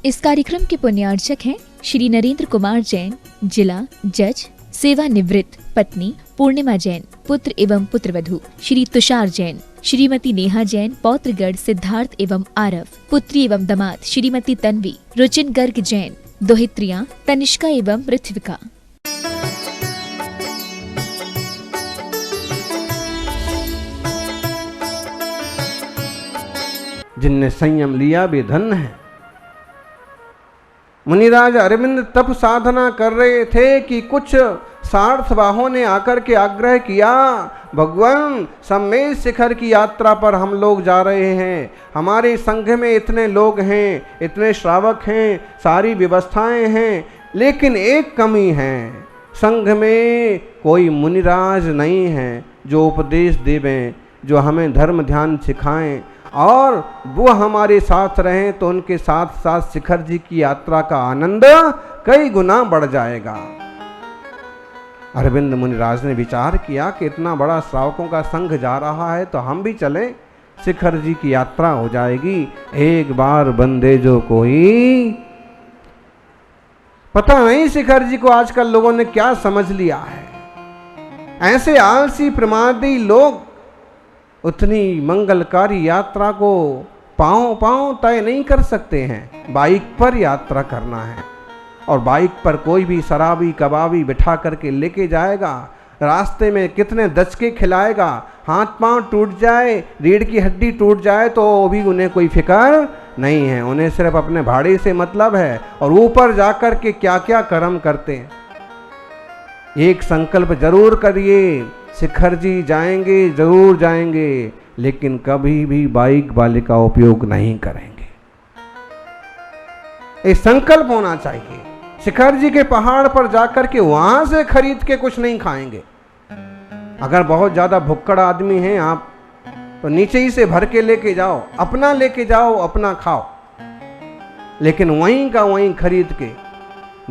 इस कार्यक्रम के पुण्यार्चक हैं श्री नरेंद्र कुमार जैन, जिला जज, सेवानिवृत्त, पत्नी पूर्णिमा जैन, पुत्र एवं पुत्रवधू श्री तुषार जैन, श्रीमती नेहा जैन, पौत्रगढ़ सिद्धार्थ एवं आरव, पुत्री एवं दामाद श्रीमती तन्वी, रुचिन गर्ग जैन, दोहित्रियां तनिष्का एवं पृथ्विका। जिनने संयम लिया वे धन्य है। मुनिराज अरविंद तप साधना कर रहे थे कि कुछ सार्थवाहों ने आकर के आग्रह किया, भगवान सम्मेद शिखर की यात्रा पर हम लोग जा रहे हैं, हमारे संघ में इतने लोग हैं, इतने श्रावक हैं, सारी व्यवस्थाएं हैं, लेकिन एक कमी है, संघ में कोई मुनिराज नहीं है जो उपदेश देवें, जो हमें धर्म ध्यान सिखाएं और वो हमारे साथ रहें तो उनके साथ साथ शिखर जी की यात्रा का आनंद कई गुना बढ़ जाएगा। अरविंद मुनिराज ने विचार किया कि इतना बड़ा श्रावकों का संघ जा रहा है तो हम भी चलें, शिखर जी की यात्रा हो जाएगी। एक बार बंदे जो कोई, पता नहीं शिखर जी को आजकल लोगों ने क्या समझ लिया है। ऐसे आलसी प्रमादी लोग उतनी मंगलकारी यात्रा को पांव तय नहीं कर सकते हैं। बाइक पर यात्रा करना है और बाइक पर कोई भी शराबी कबाबी बिठा करके लेके जाएगा, रास्ते में कितने दचके खिलाएगा, हाथ पांव टूट जाए, रीढ़ की हड्डी टूट जाए तो भी उन्हें कोई फिक्र नहीं है, उन्हें सिर्फ अपने भाड़े से मतलब है और ऊपर जाकर के क्या क्या कर्म करते हैं। एक संकल्प जरूर करिए, शिखर जी जाएंगे, जरूर जाएंगे, लेकिन कभी भी बाइक वाले का उपयोग नहीं करेंगे। एक संकल्प होना चाहिए। शिखर जी के पहाड़ पर जाकर के वहां से खरीद के कुछ नहीं खाएंगे। अगर बहुत ज्यादा भुक्कड़ आदमी हैं आप तो नीचे ही से भर के लेके जाओ, अपना लेके जाओ, अपना खाओ, लेकिन वहीं का वहीं खरीद के।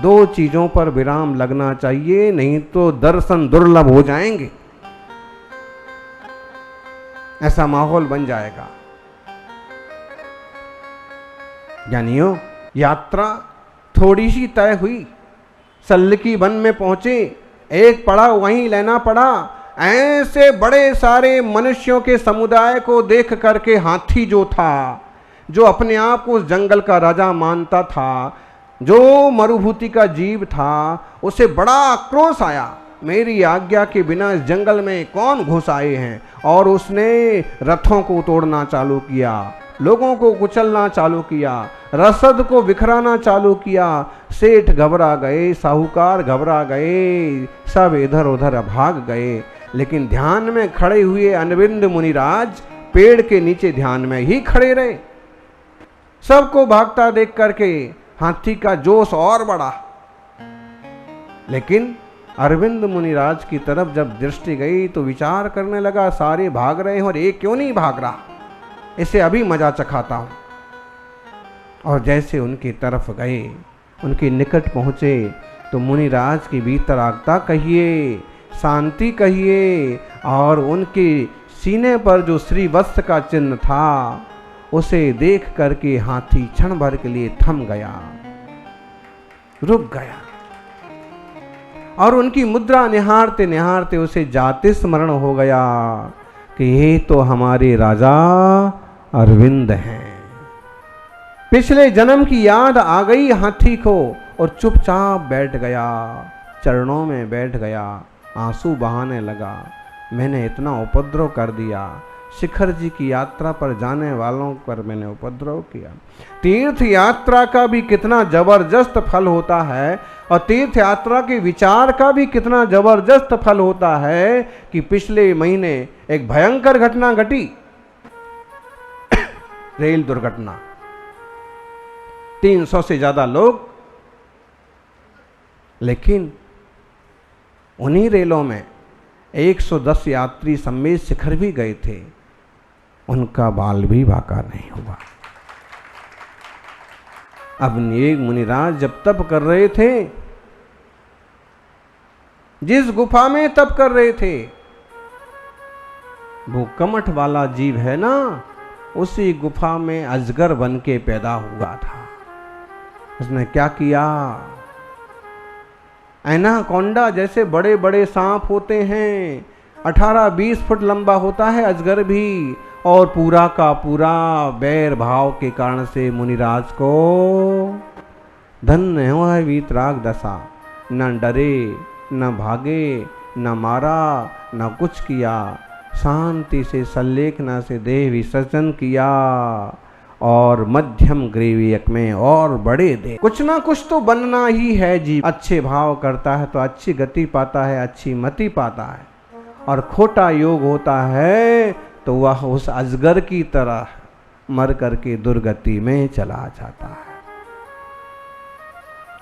दो चीजों पर विराम लगना चाहिए, नहीं तो दर्शन दुर्लभ हो जाएंगे, ऐसा माहौल बन जाएगा। ज्ञानियों, यात्रा थोड़ी सी तय हुई, सल्लकी वन में पहुंचे, एक पड़ा वहीं लेना पड़ा। ऐसे बड़े सारे मनुष्यों के समुदाय को देख करके हाथी जो था, जो अपने आप को उस जंगल का राजा मानता था, जो मरुभूति का जीव था, उसे बड़ा आक्रोश आया, मेरी आज्ञा के बिना इस जंगल में कौन घुस आए हैं। और उसने रथों को तोड़ना चालू किया, लोगों को कुचलना चालू किया, रसद को बिखराना चालू किया। सेठ घबरा गए, साहूकार घबरा गए, सब इधर उधर भाग गए। लेकिन ध्यान में खड़े हुए अरविंद मुनिराज पेड़ के नीचे ध्यान में ही खड़े रहे। सबको भागता देख करके हाथी का जोश और बढ़ा, लेकिन अरविंद मुनिराज की तरफ जब दृष्टि गई तो विचार करने लगा, सारे भाग रहे हैं और एक क्यों नहीं भाग रहा, इसे अभी मजा चखाता हूं। और जैसे उनकी तरफ गए, उनके निकट पहुंचे तो मुनिराज की भीतर आगता कहिए, शांति कहिए, और उनके सीने पर जो श्रीवत्स का चिन्ह था उसे देख करके हाथी क्षण भर के लिए थम गया, रुक गया, और उनकी मुद्रा निहारते निहारते उसे जाते स्मरण हो गया कि ये तो हमारे राजा अरविंद हैं। पिछले जन्म की याद आ गई हाथी को और चुपचाप बैठ गया, चरणों में बैठ गया, आंसू बहाने लगा। मैंने इतना उपद्रव कर दिया, शिखर जी की यात्रा पर जाने वालों पर मैंने उपद्रव किया। तीर्थ यात्रा का भी कितना जबरदस्त फल होता है और तीर्थ यात्रा के विचार का भी कितना जबरदस्त फल होता है कि पिछले महीने एक भयंकर घटना घटी, रेल दुर्घटना, 300 से ज्यादा लोग, लेकिन उन्हीं रेलों में 110 यात्री सम्मेद शिखर भी गए थे, उनका बाल भी बाका नहीं हुआ। अब एक मुनिराज जब तप कर रहे थे, जिस गुफा में तप कर रहे थे, वो कमठ वाला जीव है ना, उसी गुफा में अजगर बन के पैदा हुआ था। उसने क्या किया? एनाकोंडा जैसे बड़े बड़े सांप होते हैं, 18-20 फुट लंबा होता है अजगर भी, और पूरा का पूरा बैर भाव के कारण से मुनिराज को धन्य हुआ वीतराग दशा। न डरे, न भागे, न मारा, न कुछ किया, शांति से सल्लेखना से देह विसर्जन किया और मध्यम ग्रीवियक में और बड़े दे। कुछ ना कुछ तो बनना ही है जीव। अच्छे भाव करता है तो अच्छी गति पाता है, अच्छी मति पाता है, और खोटा योग होता है तो वह उस अजगर की तरह मर करके दुर्गति में चला जाता है।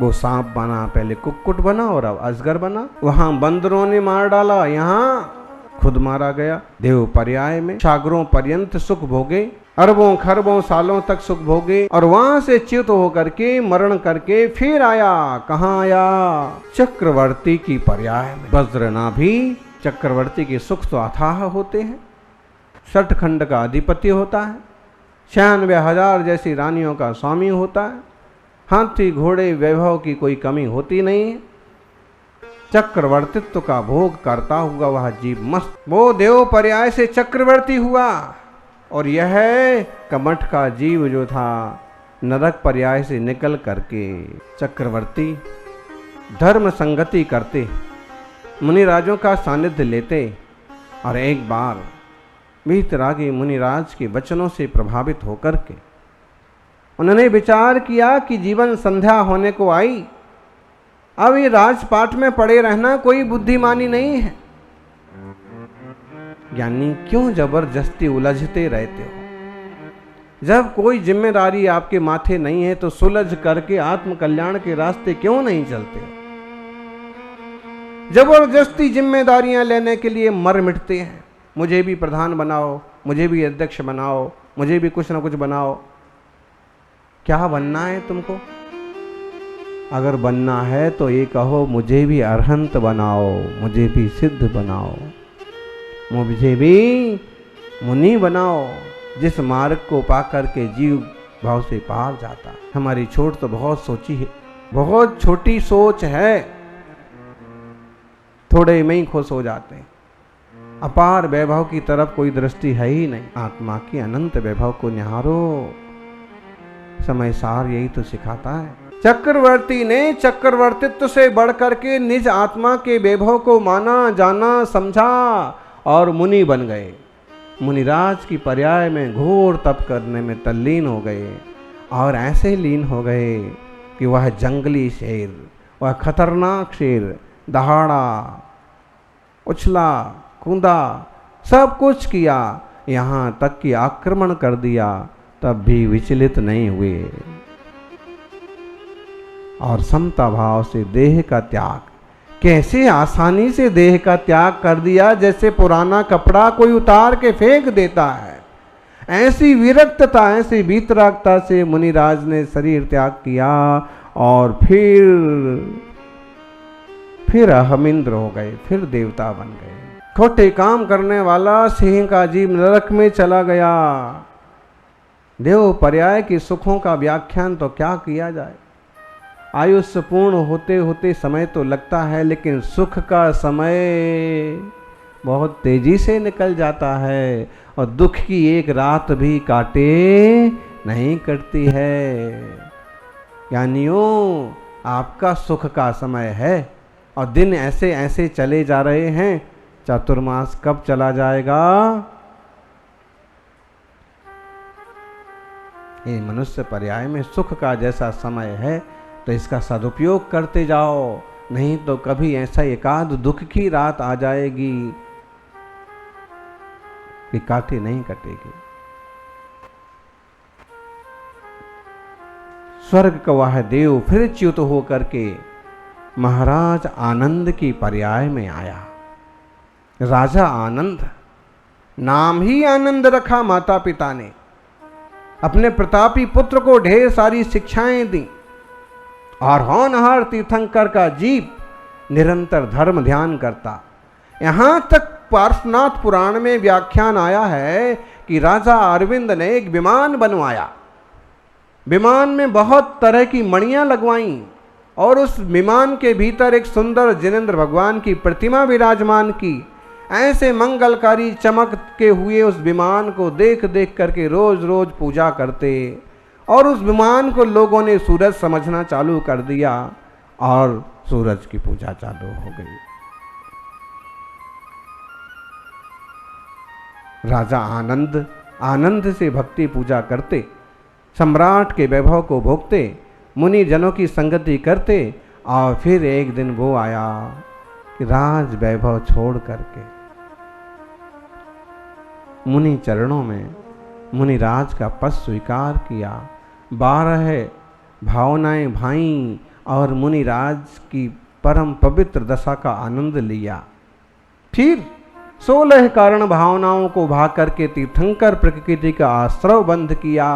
वो सांप बना, पहले कुक्कुट बना और अब अजगर बना। वहां बंदरों ने मार डाला, यहाँ खुद मारा गया। देव पर्याय में सागरों पर्यंत सुख भोगे, अरबों खरबों सालों तक सुख भोगे, और वहां से च्युत होकर के मरण करके फिर आया। कहाँ आया? चक्रवर्ती की पर्याय में। वज्रनाभि चक्रवर्ती के सुख तो अथाह होते हैं, 60 खंड का अधिपति होता है, 96,000 जैसी रानियों का स्वामी होता है, हाथी घोड़े वैभव की कोई कमी होती नहीं है। चक्रवर्तित्व का भोग करता हुआ वह जीव मस्त, वो देव पर्याय से चक्रवर्ती हुआ, और यह कमठ का जीव जो था नरक पर्याय से निकल करके चक्रवर्ती धर्म संगति करते, मुनिराजों का सानिध्य लेते, और एक बार वीतरागी मुनिराज के वचनों से प्रभावित होकर के उन्होंने विचार किया कि जीवन संध्या होने को आई, अब ये राजपाट में पड़े रहना कोई बुद्धिमानी नहीं है। यानी क्यों जबरदस्ती उलझते रहते हो? जब कोई जिम्मेदारी आपके माथे नहीं है तो सुलझ करके आत्म कल्याण के रास्ते क्यों नहीं चलते हो? जबरदस्ती जिम्मेदारियां लेने के लिए मर मिटते हैं। मुझे भी प्रधान बनाओ, मुझे भी अध्यक्ष बनाओ, मुझे भी कुछ ना कुछ बनाओ। क्या बनना है तुमको? अगर बनना है तो ये कहो, मुझे भी अरहंत बनाओ, मुझे भी सिद्ध बनाओ, मुझे भी मुनि बनाओ, जिस मार्ग को पाकर के जीव भाव से पार जाता। हमारी छोट तो बहुत सोची है, बहुत छोटी सोच है, थोड़े में ही खुश हो जाते हैं। अपार वैभव की तरफ कोई दृष्टि है ही नहीं। आत्मा की अनंत वैभव को निहारो, समय सार यही तो सिखाता है। चक्रवर्ती ने चक्रवर्तित्व से बढ़कर के निज आत्मा के वैभव को माना, जाना, समझा और मुनि बन गए। मुनिराज की पर्याय में घोर तप करने में तल्लीन हो गए, और ऐसे लीन हो गए कि वह जंगली शेर, वह खतरनाक शेर दहाड़ा, उछला, कूदा, सब कुछ किया, यहाँ तक कि आक्रमण कर दिया, तब भी विचलित नहीं हुए। और समता भाव से देह का त्याग, कैसे आसानी से देह का त्याग कर दिया, जैसे पुराना कपड़ा कोई उतार के फेंक देता है। ऐसी विरक्तता, ऐसी वीतरागता से मुनिराज ने शरीर त्याग किया, और फिर अहमिंद्र हो गए, फिर देवता बन गए। खोटे काम करने वाला सिंह का जीव नरक में चला गया। देव पर्याय के सुखों का व्याख्यान तो क्या किया जाए। आयुष्य पूर्ण होते होते समय तो लगता है, लेकिन सुख का समय बहुत तेजी से निकल जाता है, और दुख की एक रात भी काटे नहीं कटती है। यानियों आपका सुख का समय है, और दिन ऐसे ऐसे चले जा रहे हैं, चातुर्मास कब चला जाएगा। ये मनुष्य पर्याय में सुख का जैसा समय है, तो इसका सदुपयोग करते जाओ, नहीं तो कभी ऐसा एकाध दुख की रात आ जाएगी कि काटे नहीं कटेगी। स्वर्ग का वह देव फिर च्युत होकर के महाराज आनंद की पर्याय में आया। राजा आनंद, नाम ही आनंद रखा माता पिता ने। अपने प्रतापी पुत्र को ढेर सारी शिक्षाएं दी, और होनहार तीर्थंकर का जीव निरंतर धर्म ध्यान करता। यहां तक पार्श्वनाथ पुराण में व्याख्यान आया है कि राजा अरविंद ने एक विमान बनवाया, विमान में बहुत तरह की मणियां लगवाईं और उस विमान के भीतर एक सुंदर जिनेंद्र भगवान की प्रतिमा विराजमान की। ऐसे मंगलकारी चमक के हुए उस विमान को देख देख करके रोज रोज पूजा करते और उस विमान को लोगों ने सूरज समझना चालू कर दिया और सूरज की पूजा चालू हो गई। राजा आनंद से भक्ति पूजा करते, सम्राट के वैभव को भोगते, मुनि जनों की संगति करते और फिर एक दिन वो आया कि राज वैभव छोड़ करके मुनि चरणों में मुनिराज का पद स्वीकार किया। 12 भावनाएं भाई और मुनिराज की परम पवित्र दशा का आनंद लिया। फिर 16 कारण भावनाओं को भाग करके तीर्थंकर प्रकृति का आश्रय बंद किया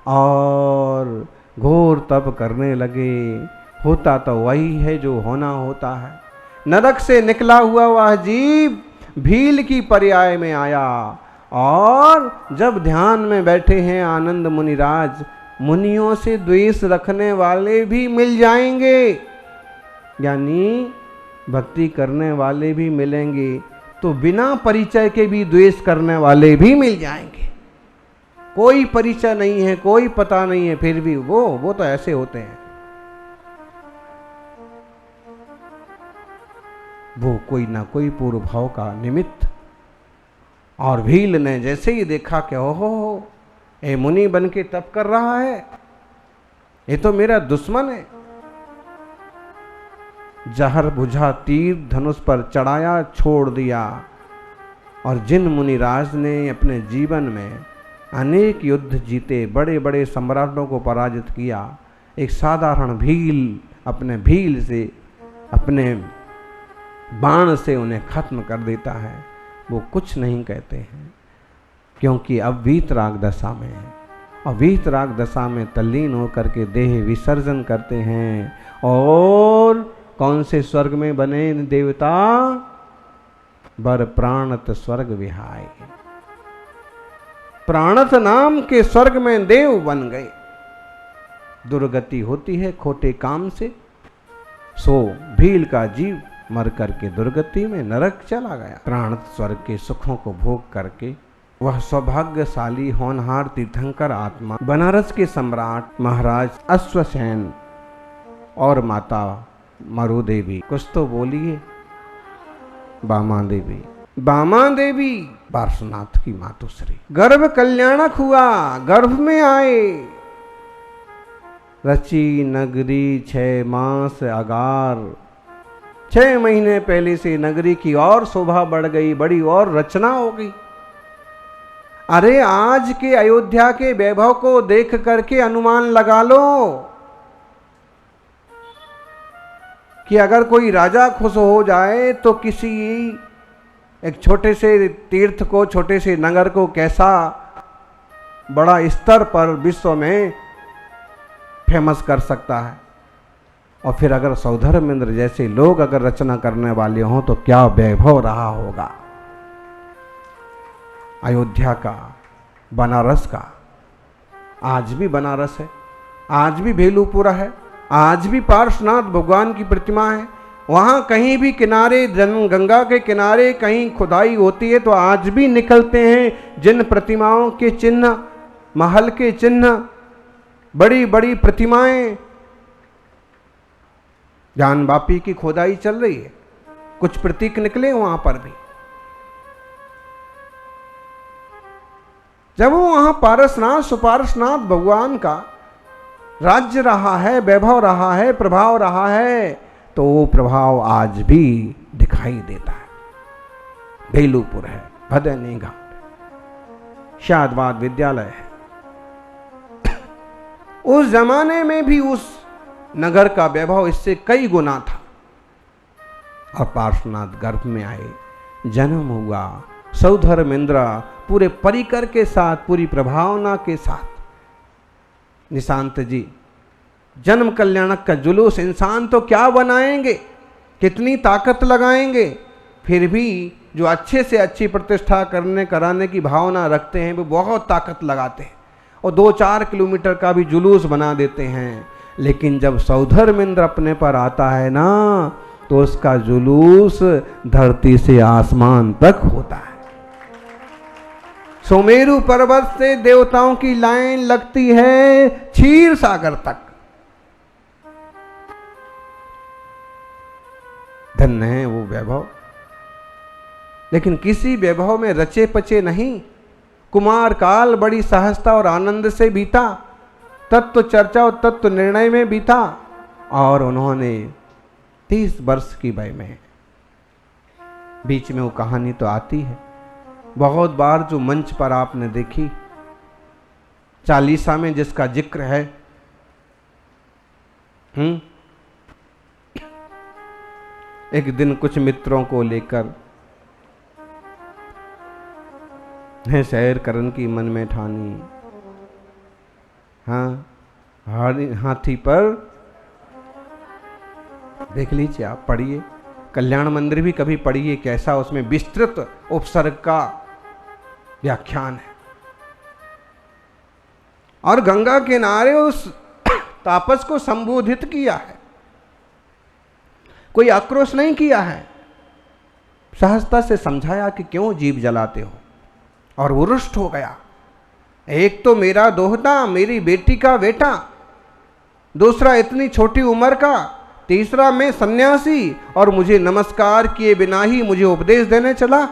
और घोर तप करने लगे। होता तो वही है जो होना होता है। नरक से निकला हुआ वह जीव भील की पर्याय में आया और जब ध्यान में बैठे हैं आनंद मुनिराज, मुनियों से द्वेष रखने वाले भी मिल जाएंगे, यानी भक्ति करने वाले भी मिलेंगे, तो बिना परिचय के भी द्वेष करने वाले भी मिल जाएंगे। कोई परिचय नहीं है, कोई पता नहीं है, फिर भी वो तो ऐसे होते हैं। वो कोई ना कोई पूर्व भाव का निमित्त। और भील ने जैसे ही देखा कि ओहो ए मुनि बन के तप कर रहा है, ये तो मेरा दुश्मन है, जहर बुझा तीर धनुष पर चढ़ाया, छोड़ दिया। और जिन मुनिराज ने अपने जीवन में अनेक युद्ध जीते, बड़े बड़े सम्राटों को पराजित किया, एक साधारण भील अपने भील से, अपने बाण से उन्हें खत्म कर देता है, वो कुछ नहीं कहते हैं, क्योंकि अब वीतराग दशा में है। और वीतराग दशा में तल्लीन होकर के देह विसर्जन करते हैं। और कौन से स्वर्ग में बने देवता? बर प्राणत स्वर्ग विहाय, प्राणत नाम के स्वर्ग में देव बन गए। दुर्गति होती है खोटे काम से, सो भील का जीव मर करके दुर्गति में नरक चला गया। प्राणत स्वर्ग के सुखों को भोग करके वह सौभाग्यशाली होनहार तीर्थंकर आत्मा बनारस के सम्राट महाराज अश्वसेन और माता मरु देवी, कुछ तो बोलिए, बामा देवी पार्श्वनाथ की मातुश्री, गर्भ कल्याणक हुआ, गर्भ में आए। रची नगरी 6 मास अगार, 6 महीने पहले से नगरी की और शोभा बढ़ गई, बड़ी और रचना हो गई। अरे आज के अयोध्या के वैभव को देख करके अनुमान लगा लो कि अगर कोई राजा खुश हो जाए तो किसी एक छोटे से तीर्थ को, छोटे से नगर को कैसा बड़ा स्तर पर विश्व में फेमस कर सकता है। और फिर अगर सौधर्मेंद्र जैसे लोग अगर रचना करने वाले हों तो क्या वैभव रहा होगा अयोध्या का, बनारस का। आज भी बनारस है, आज भी भेलूपुरा है, आज भी पार्श्वनाथ भगवान की प्रतिमा है। वहाँ कहीं भी किनारे, गंगा के किनारे कहीं खुदाई होती है तो आज भी निकलते हैं जिन प्रतिमाओं के चिन्ह, महल के चिन्ह, बड़ी बड़ी प्रतिमाएं। ज्ञान वापी की खोदाई चल रही है, कुछ प्रतीक निकले वहां पर भी। जब वो वहां पारसनाथ सुपारसनाथ भगवान का राज्य रहा है, वैभव रहा है, प्रभाव रहा है, तो वो प्रभाव आज भी दिखाई देता है। भेलूपुर है, भदनी घाट, शादवाद विद्यालय है। उस जमाने में भी उस नगर का वैभव इससे कई गुना था। और पार्श्वनाथ गर्भ में आए, जन्म हुआ, सौधर्मेंद्र पूरे परिकर के साथ, पूरी प्रभावना के साथ। निशांत जी, जन्म कल्याणक का जुलूस इंसान तो क्या बनाएंगे, कितनी ताकत लगाएंगे, फिर भी जो अच्छे से अच्छी प्रतिष्ठा करने कराने की भावना रखते हैं वो बहुत ताकत लगाते हैं। और 2-4 किलोमीटर का भी जुलूस बना देते हैं, लेकिन जब सौधर्मेंद्र अपने पर आता है ना, तो उसका जुलूस धरती से आसमान तक होता है। सुमेरु पर्वत से देवताओं की लाइन लगती है क्षीर सागर तक। धन्य है वो वैभव, लेकिन किसी वैभव में रचे पचे नहीं। कुमार काल बड़ी सहजता और आनंद से बीता, तत्व चर्चा और तत्व निर्णय में बीता, और उन्होंने 30 वर्ष की वय में, बीच में वो कहानी तो आती है बहुत बार, जो मंच पर आपने देखी, चालीसा में जिसका जिक्र है। एक दिन कुछ मित्रों को लेकर है सैर करन की मन में ठानी, हाँ हाथी पर, देख लीजिए आप, पढ़िए कल्याण मंदिर भी कभी पढ़िए, कैसा उसमें विस्तृत उपसर्ग का व्याख्यान है। और गंगा किनारे उस तापस को संबोधित किया है, कोई आक्रोश नहीं किया है, सहजता से समझाया कि क्यों जीव जलाते हो, और वो रुष्ट हो गया। एक तो मेरा दोहता, मेरी बेटी का बेटा, दूसरा इतनी छोटी उम्र का, तीसरा मैं सन्यासी, और मुझे नमस्कार किए बिना ही मुझे उपदेश देने चला।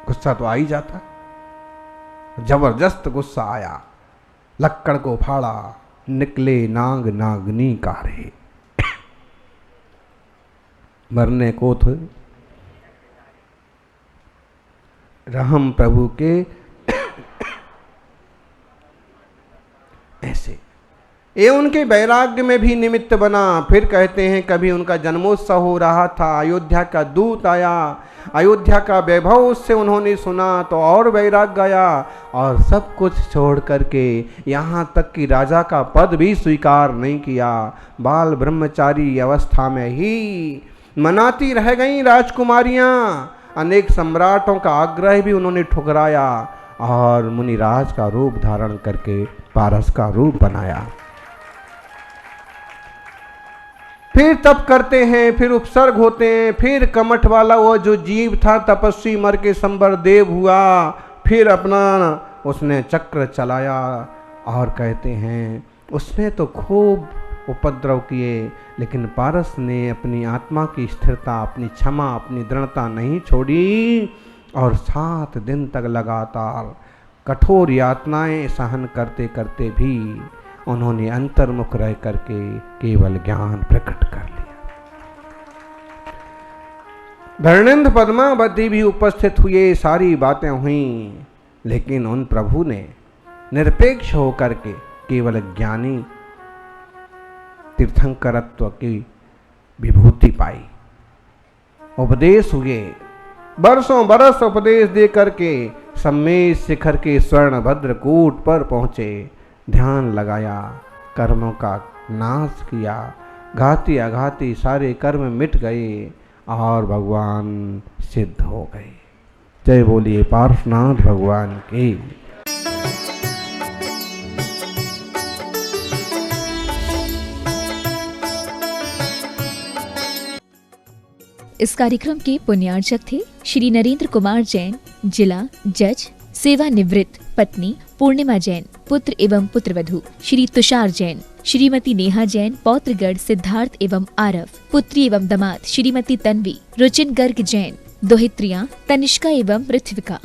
गुस्सा तो आ ही जाता, जबरदस्त गुस्सा आया। लक्कड़ को फाड़ा, निकले नाग नागनी कारे। मरने को थे रहम प्रभु के ऐसे। ये उनके वैराग्य में भी निमित्त बना। फिर कहते हैं कभी उनका जन्मोत्सव हो रहा था, अयोध्या का दूत आया, अयोध्या का वैभव उससे उन्होंने सुना तो और वैराग्य आया, और सब कुछ छोड़ करके यहाँ तक कि राजा का पद भी स्वीकार नहीं किया। बाल ब्रह्मचारी अवस्था में ही मनाती रह गईं राजकुमारियाँ। अनेक सम्राटों का आग्रह भी उन्होंने ठुकराया, और मुनिराज का रूप धारण करके पारस का रूप बनाया। फिर तप करते हैं, फिर उपसर्ग होते हैं, फिर कमठ वाला वो जो जीव था तपस्वी मर के संबर देव हुआ, फिर अपना उसने चक्र चलाया। और कहते हैं उसने तो खूब उपद्रव किए, लेकिन पारस ने अपनी आत्मा की स्थिरता, अपनी क्षमा, अपनी दृढ़ता नहीं छोड़ी, और 7 दिन तक लगातार कठोर यातनाएं सहन करते करते भी उन्होंने अंतर्मुख रह करके केवल ज्ञान प्रकट कर लिया। धर्मेंद्र पद्मावती भी उपस्थित हुए, सारी बातें हुई, लेकिन उन प्रभु ने निरपेक्ष होकर के केवल ज्ञानी तीर्थंकरत्व की विभूति पाई। उपदेश हुए, बरसों बरस उपदेश दे करके सम्मेद शिखर के स्वर्ण भद्रकूट पर पहुंचे। ध्यान लगाया, कर्मों का नाश किया, घाती अघाती सारे कर्म मिट गए और भगवान सिद्ध हो गए। जय बोलिए पार्श्वनाथ भगवान की। इस कार्यक्रम के पुण्यार्चक थे श्री नरेंद्र कुमार जैन, जिला जज, सेवानिवृत्त, पत्नी पूर्णिमा जैन, पुत्र एवं पुत्रवधू श्री तुषार जैन, श्रीमती नेहा जैन, पौत्रगढ़ सिद्धार्थ एवं आरव, पुत्री एवं दामाद श्रीमती तन्वी, रुचिन गर्ग जैन, दोहित्रियां तनिष्का एवं पृथ्विका।